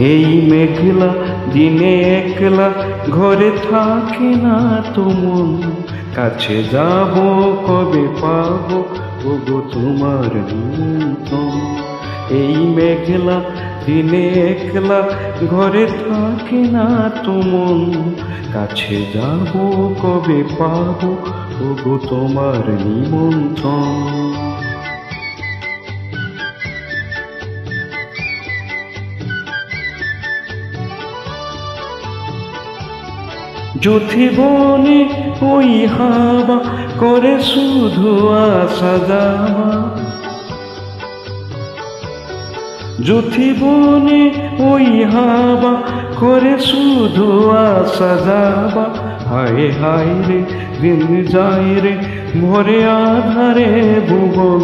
এই মেঘলা দিনে একলা ঘরে থাকে না তো মন, কাছে যাব কবে পাবো ওগো তোমার নিমন্ত্রণ। এই মেঘলা দিনে একলা ঘরে থাকে না তো মন, কাছে যাব কবে পাবো ওগো তোমার নিমন্ত্রণ। যুথিবনে ওই হাওয়া করে শুধু আসা যাওয়া, যুথিবনে ওই হাওয়া করে শুধু আসা যাওয়া। হায় হায় রে দিন যায় রে ভরে আধারে ভুবন,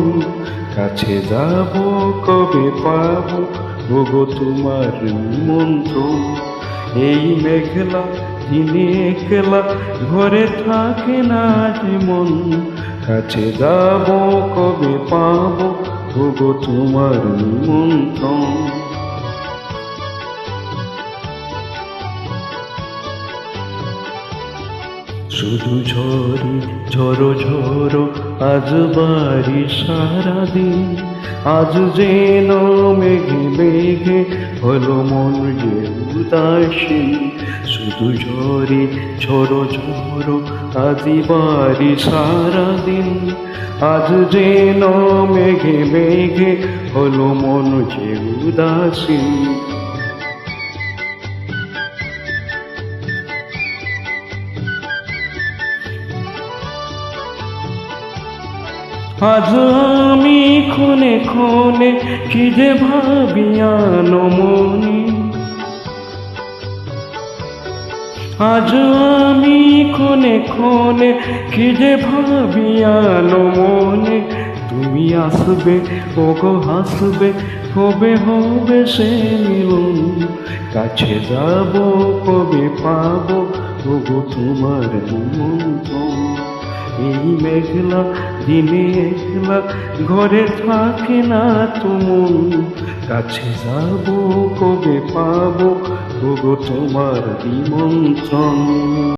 কাছে যাব কবে পাবো ওগো তোমার নিমন্ত্রণ। এই মেঘলা দিনে একলা ঘরে থাকে না যে মন, কাছে যাব কবে পাবো ওগো তোমার নিমন্ত্রণ। শুধু ঝরে ঝরো ঝরো আজ বাড়ি সারাদিন, আজ যেন মেঘে মেঘে হলো মন যে উদাসীন। শুধু ঝরে ঝরো ঝরো আজ বাড়ি সারাদিন, আজ যেন মেঘে মেঘে হলো মন যে উদাসীন। আজ আমি ক্ষণে ক্ষণে কি যে ভাবি আনমনে, আজ আমি ক্ষণে ক্ষণে কি যে ভাবি আনমনে। তুমি আসবে ওগো হাসবে হবে হবে সে মিলন, কাছে যাব কবে পাবো ওগো তোমার নিমন্ত্রণ। এই মেঘলা দিনে একলা ঘরে থাকে না তো মন, কাছে যাব কবে পাবো ওগো তোমার নিমন্ত্রণ।